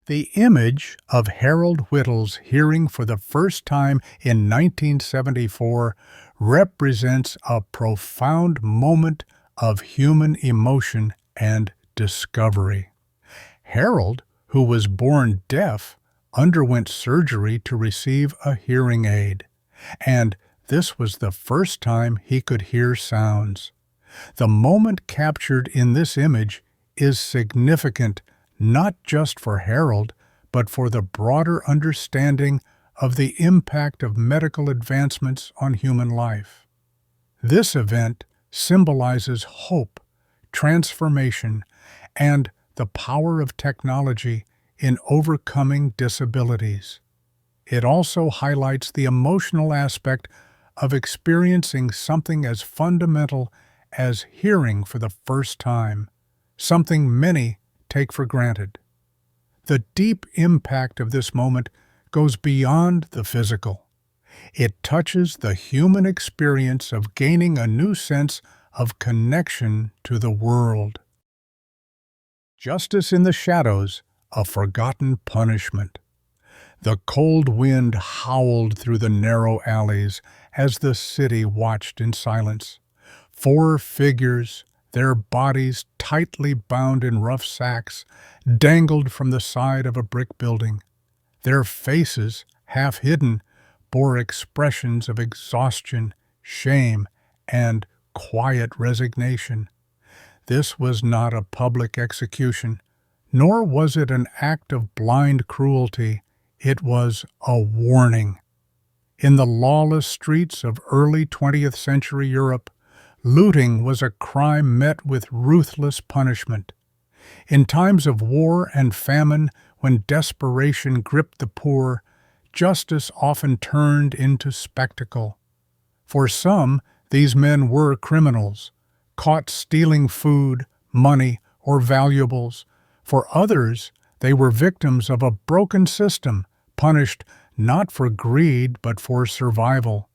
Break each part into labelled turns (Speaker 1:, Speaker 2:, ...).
Speaker 1: The image of Harold Whittle's hearing for the first time in 1974 represents a profound moment of human emotion and discovery. Harold, who was born deaf, underwent surgery to receive a hearing aid, and this was the first time he could hear sounds. The moment captured in this image is significant not just for Harold, but for the broader understanding of the impact of medical advancements on human life. This event symbolizes hope, transformation, and the power of technology in overcoming disabilities. It also highlights the emotional aspect of experiencing something as fundamental as hearing for the first time, something many take for granted. The deep impact of this moment goes beyond the physical. It touches the human experience of gaining a new sense of connection to the world. Justice in the shadows, a forgotten punishment. The cold wind howled through the narrow alleys as the city watched in silence. 4 figures, their bodies tightly bound in rough sacks, dangled from the side of a brick building. Their faces, half hidden, bore expressions of exhaustion, shame, and quiet resignation. This was not a public execution, nor was it an act of blind cruelty. It was a warning. In the lawless streets of early 20th century Europe, looting was a crime met with ruthless punishment. In times of war and famine, when desperation gripped the poor, justice often turned into spectacle. For some, these men were criminals, caught stealing food, money, or valuables. For others, they were victims of a broken system, punished not for greed but for survival.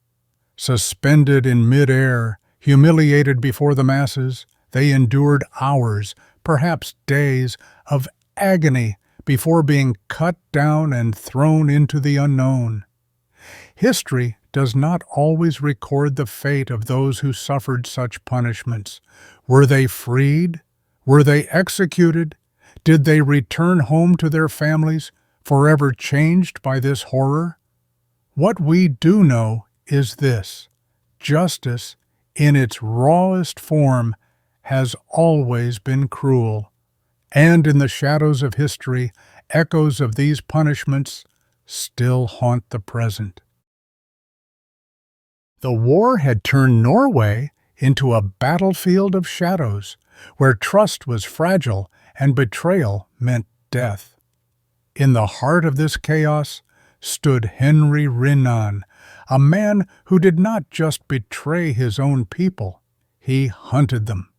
Speaker 1: Suspended in mid-air, humiliated before the masses, they endured hours, perhaps days, of agony before being cut down and thrown into the unknown. History does not always record the fate of those who suffered such punishments. Were they freed? Were they executed? Did they return home to their families, forever changed by this horror? What we do know is this: justice, in its rawest form, has always been cruel, and in the shadows of history, echoes of these punishments still haunt the present. The war had turned Norway into a battlefield of shadows, where trust was fragile and betrayal meant death. In the heart of this chaos stood Henry Rinnan, a man who did not just betray his own people, he hunted them.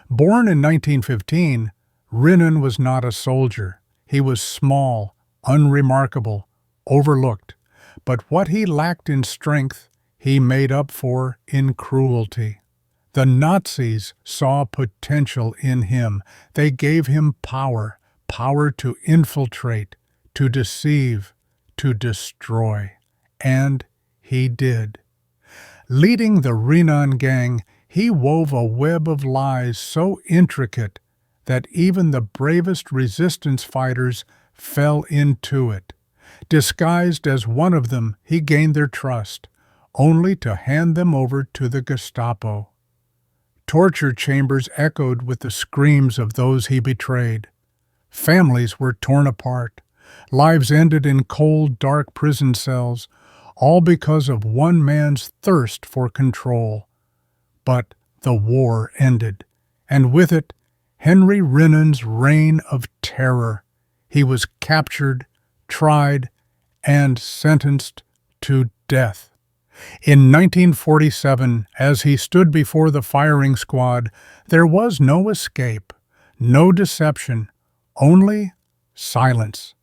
Speaker 1: Born in 1915, Rinnan was not a soldier. He was small, unremarkable, overlooked, but what he lacked in strength, he made up for in cruelty. The Nazis saw potential in him. They gave him power to infiltrate, to deceive, to destroy. And he did. Leading the Rinnan gang, he wove a web of lies so intricate that even the bravest resistance fighters fell into it. Disguised as one of them, he gained their trust, only to hand them over to the Gestapo. Torture chambers echoed with the screams of those he betrayed. Families were torn apart. Lives ended in cold, dark prison cells, all because of one man's thirst for control. But the war ended, and with it, Henry Rinnan's reign of terror. He was captured, tried, and sentenced to death. In 1947, as he stood before the firing squad, there was no escape, no deception, only silence.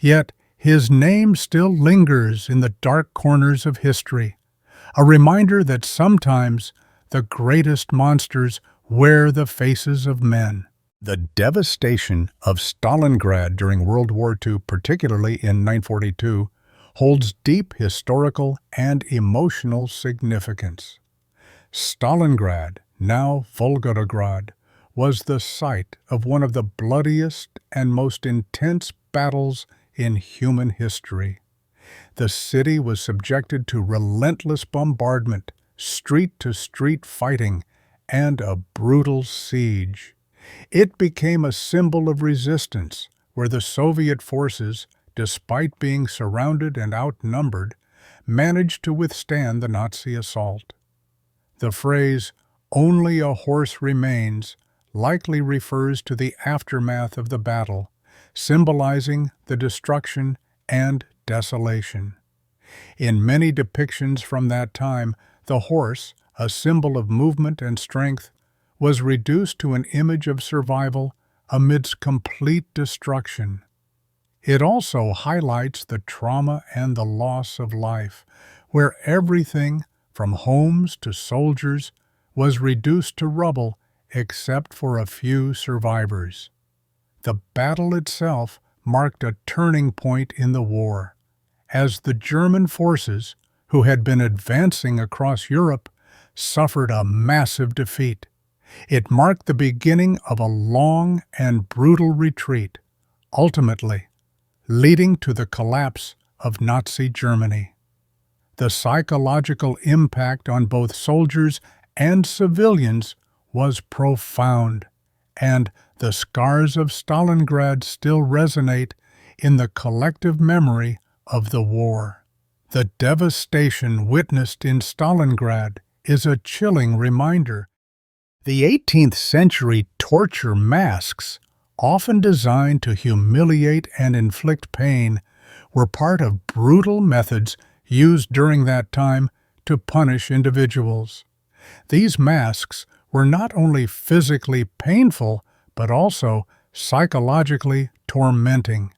Speaker 1: Yet his name still lingers in the dark corners of history, a reminder that sometimes the greatest monsters wear the faces of men. The devastation of Stalingrad during World War II, particularly in 1942, holds deep historical and emotional significance. Stalingrad, now Volgograd, was the site of one of the bloodiest and most intense battles in human history. The city was subjected to relentless bombardment, street-to-street fighting, and a brutal siege. It became a symbol of resistance, where the Soviet forces, despite being surrounded and outnumbered, managed to withstand the Nazi assault. The phrase, "only a horse remains," likely refers to the aftermath of the battle, symbolizing the destruction and desolation. In many depictions from that time, the horse, a symbol of movement and strength, was reduced to an image of survival amidst complete destruction. It also highlights the trauma and the loss of life, where everything, from homes to soldiers, was reduced to rubble except for a few survivors. The battle itself marked a turning point in the war, as the German forces, who had been advancing across Europe, suffered a massive defeat. It marked the beginning of a long and brutal retreat, ultimately leading to the collapse of Nazi Germany. The psychological impact on both soldiers and civilians was profound, and the scars of Stalingrad still resonate in the collective memory of the war. The devastation witnessed in Stalingrad is a chilling reminder. The 18th century torture masks, often designed to humiliate and inflict pain, were part of brutal methods used during that time to punish individuals. These masks were not only physically painful, but also psychologically tormenting.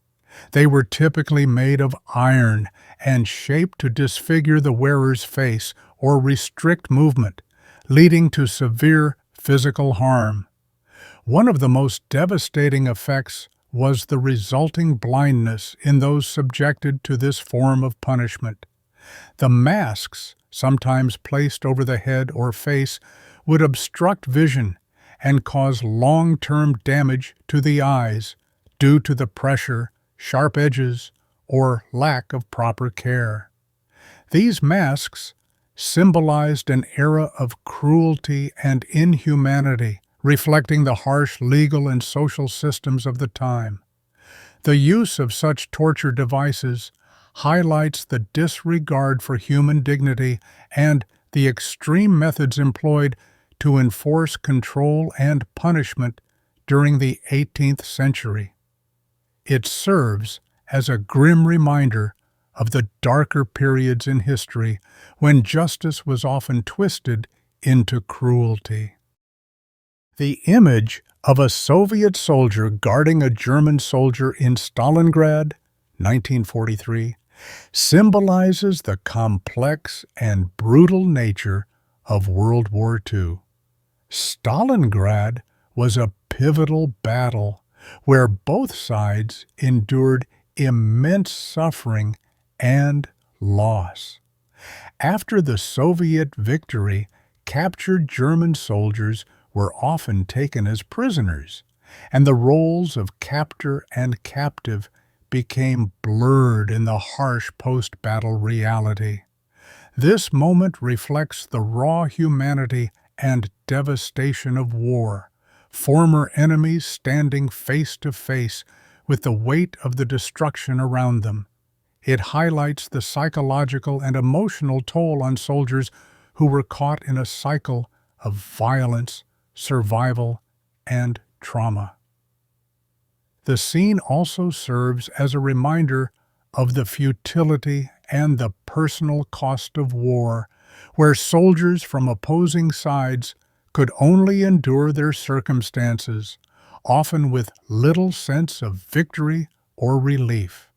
Speaker 1: They were typically made of iron and shaped to disfigure the wearer's face or restrict movement, leading to severe physical harm. One of the most devastating effects was the resulting blindness in those subjected to this form of punishment. The masks, sometimes placed over the head or face, would obstruct vision and cause long-term damage to the eyes due to the pressure, sharp edges, or lack of proper care. These masks symbolized an era of cruelty and inhumanity, reflecting the harsh legal and social systems of the time. The use of such torture devices highlights the disregard for human dignity and the extreme methods employed to enforce control and punishment during the 18th century. It serves as a grim reminder of the darker periods in history when justice was often twisted into cruelty. The image of a Soviet soldier guarding a German soldier in Stalingrad, 1943, symbolizes the complex and brutal nature of World War II. Stalingrad was a pivotal battle where both sides endured immense suffering and loss. After the Soviet victory, captured German soldiers were often taken as prisoners, and the roles of captor and captive became blurred in the harsh post-battle reality. This moment reflects the raw humanity and devastation of war, former enemies standing face to face with the weight of the destruction around them. It highlights the psychological and emotional toll on soldiers who were caught in a cycle of violence, survival, and trauma. The scene also serves as a reminder of the futility and the personal cost of war, where soldiers from opposing sides could only endure their circumstances, often with little sense of victory or relief.